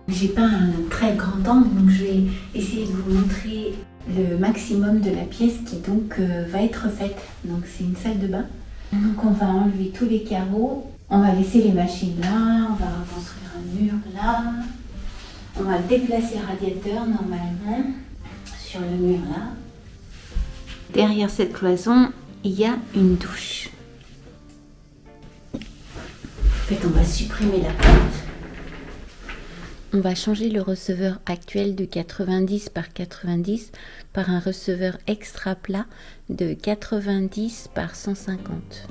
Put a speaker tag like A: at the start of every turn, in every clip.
A: J'ai pas un très grand angle, donc je vais essayer de vous montrer le maximum de la pièce qui donc va être faite. Donc c'est une salle de bain. Donc on va enlever tous les carreaux, on va laisser les machines là, on va construire un mur là, on va déplacer le radiateur normalement sur le mur là. Derrière cette cloison, il y a une douche. En fait, on va supprimer la porte. On va changer le receveur actuel de 90 par 90 par un receveur extra plat de 90 par 150.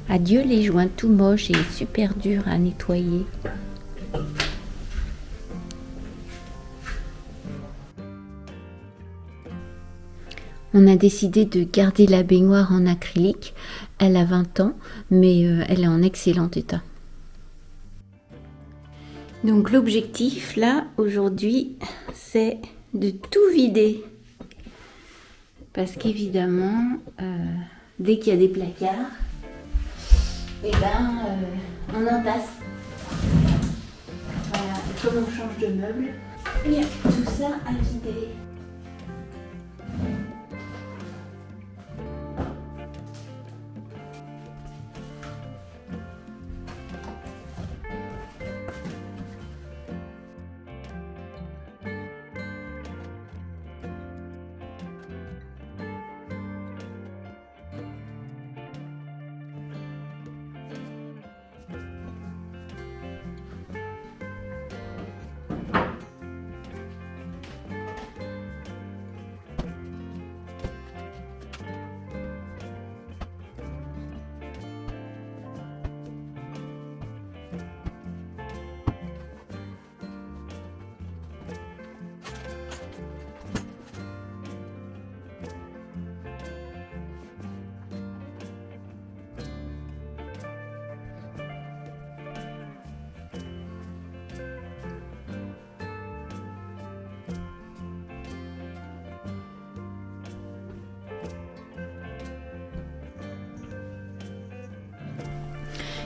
A: Adieu les joints tout moches et super durs à nettoyer. On a décidé de garder la baignoire en acrylique. Elle a 20 ans, mais elle est en excellent état. Donc l'objectif là aujourd'hui, c'est de tout vider. Parce qu'évidemment, dès qu'il y a des placards, et on entasse. Voilà, et comme on change de meuble, il y a tout ça à vider.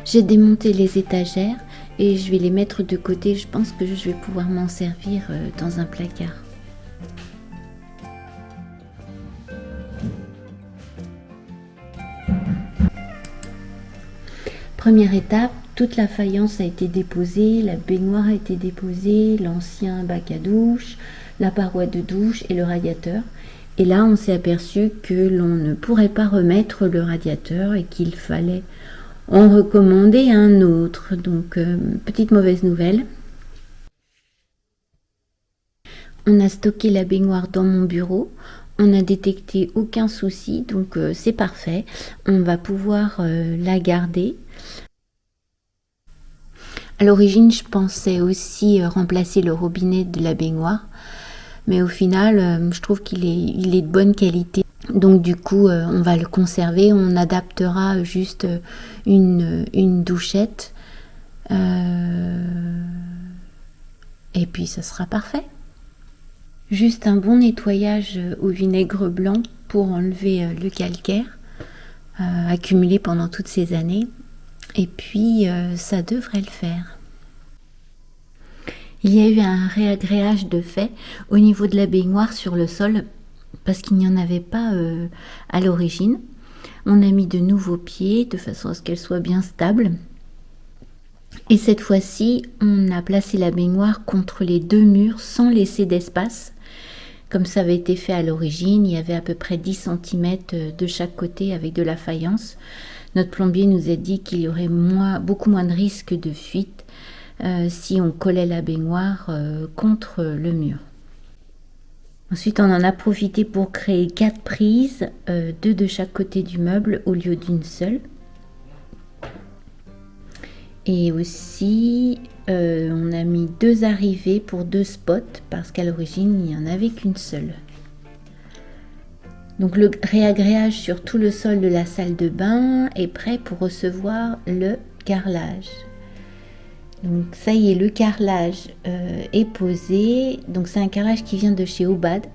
A: J'ai démonté les étagères et je vais les mettre de côté. Je pense que je vais pouvoir m'en servir dans un placard. Première étape, toute la faïence a été déposée, la baignoire a été déposée, l'ancien bac à douche, la paroi de douche et le radiateur. Et là, on s'est aperçu que l'on ne pourrait pas remettre le radiateur et qu'il fallait en recommander un autre. Donc, petite mauvaise nouvelle. On a stocké la baignoire dans mon bureau. On n'a détecté aucun souci, donc c'est parfait. On va pouvoir la garder. À l'origine, je pensais aussi remplacer le robinet de la baignoire. Mais au final, je trouve qu'il est de bonne qualité. Donc du coup, on va le conserver. On adaptera juste une douchette. Et puis, ça sera parfait. Juste un bon nettoyage au vinaigre blanc pour enlever le calcaire accumulé pendant toutes ces années. Et puis, ça devrait le faire. Il y a eu un réagréage de fait au niveau de la baignoire sur le sol parce qu'il n'y en avait pas à l'origine. On a mis de nouveaux pieds de façon à ce qu'elle soit bien stable. Et cette fois-ci, on a placé la baignoire contre les deux murs sans laisser d'espace. Comme ça avait été fait à l'origine, il y avait à peu près 10 cm de chaque côté avec de la faïence. Notre plombier nous a dit qu'il y aurait beaucoup moins de risques de fuite si on collait la baignoire contre le mur. Ensuite, on en a profité pour créer 4 prises, 2 de chaque côté du meuble au lieu d'une seule. Et aussi, on a mis 2 arrivées pour 2 spots parce qu'à l'origine, il n'y en avait qu'une seule. Donc le réagréage sur tout le sol de la salle de bain est prêt pour recevoir le carrelage. Donc ça y est, le carrelage est posé. Donc c'est un carrelage qui vient de chez Obad.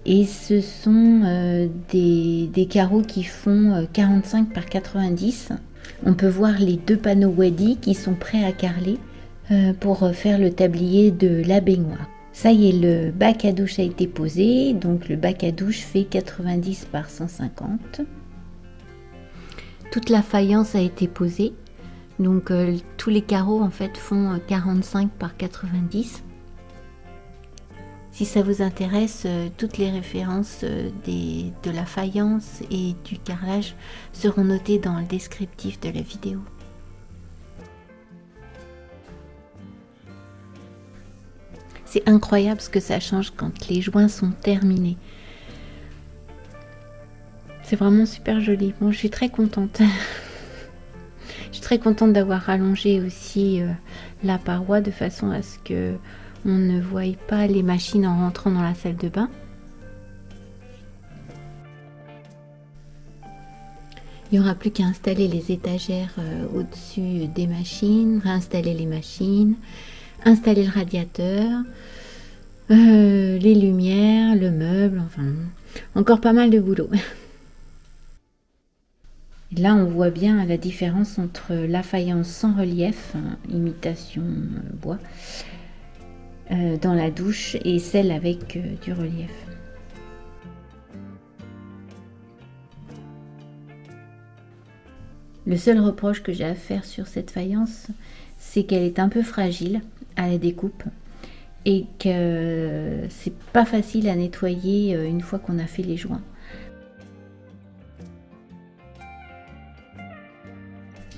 A: Et ce sont des carreaux qui font 45 par 90. On peut voir les 2 panneaux Waddy qui sont prêts à carreler pour faire le tablier de la baignoire. Ça y est, le bac à douche a été posé, donc le bac à douche fait 90 par 150. Toute la faïence a été posée, donc tous les carreaux en fait font 45 par 90. Si ça vous intéresse, toutes les références de la faïence et du carrelage seront notées dans le descriptif de la vidéo. C'est incroyable ce que ça change quand les joints sont terminés. C'est vraiment super joli. Bon, je suis très contente. Je suis très contente d'avoir rallongé aussi la paroi de façon à ce que on ne voie pas les machines en rentrant dans la salle de bain. Il n'y aura plus qu'à installer les étagères au-dessus des machines, réinstaller les machines, installer le radiateur, les lumières, le meuble, enfin encore pas mal de boulot. Et là on voit bien la différence entre la faïence sans relief, imitation bois, dans la douche et celle avec du relief. Le seul reproche que j'ai à faire sur cette faïence, c'est qu'elle est un peu fragile à la découpe et que c'est pas facile à nettoyer une fois qu'on a fait les joints.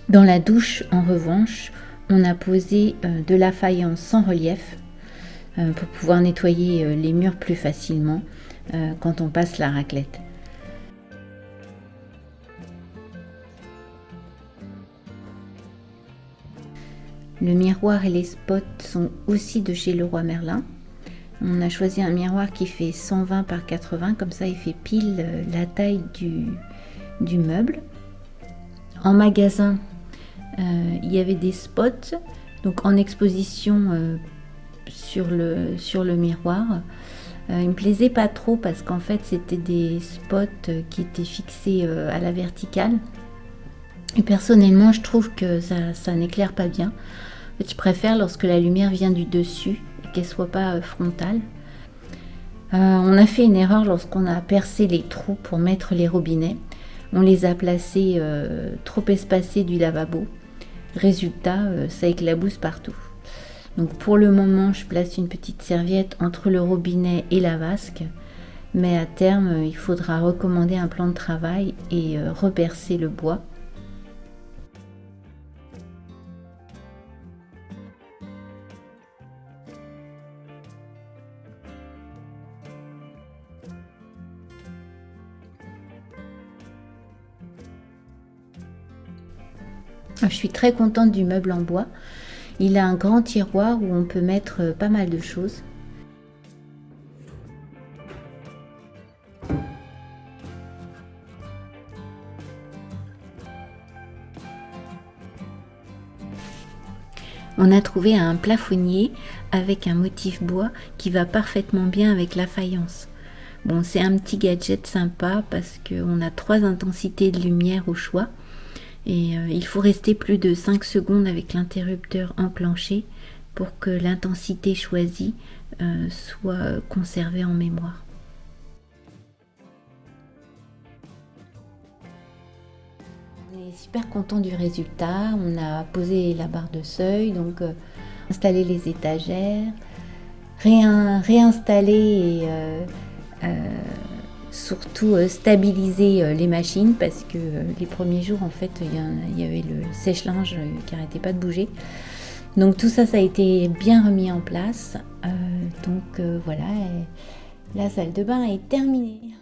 A: Dans la douche, en revanche, on a posé de la faïence sans relief pour pouvoir nettoyer les murs plus facilement quand on passe la raclette. Le miroir et les spots sont aussi de chez Leroy Merlin. On a choisi un miroir qui fait 120 par 80, comme ça il fait pile la taille du meuble. En magasin, il y avait des spots, donc en exposition sur le miroir. Il me plaisait pas trop parce qu'en fait c'était des spots qui étaient fixés à la verticale. Et personnellement, je trouve que ça n'éclaire pas bien. En fait, je préfère lorsque la lumière vient du dessus et qu'elle soit pas frontale. On a fait une erreur lorsqu'on a percé les trous pour mettre les robinets. On les a placés trop espacés du lavabo. Résultat, ça éclabousse partout. Donc pour le moment, je place une petite serviette entre le robinet et la vasque. Mais à terme, il faudra recommander un plan de travail et repercer le bois. Je suis très contente du meuble en bois. Il a un grand tiroir où on peut mettre pas mal de choses. On a trouvé un plafonnier avec un motif bois qui va parfaitement bien avec la faïence. Bon, c'est un petit gadget sympa parce qu'on a 3 intensités de lumière au choix. Et il faut rester plus de 5 secondes avec l'interrupteur enclenché pour que l'intensité choisie soit conservée en mémoire. On est super content du résultat. On a posé la barre de seuil, donc installé les étagères, réinstallé et surtout stabiliser les machines parce que les premiers jours en fait il y avait le sèche-linge qui n'arrêtait pas de bouger. Donc tout ça a été bien remis en place. Donc voilà, la salle de bain est terminée.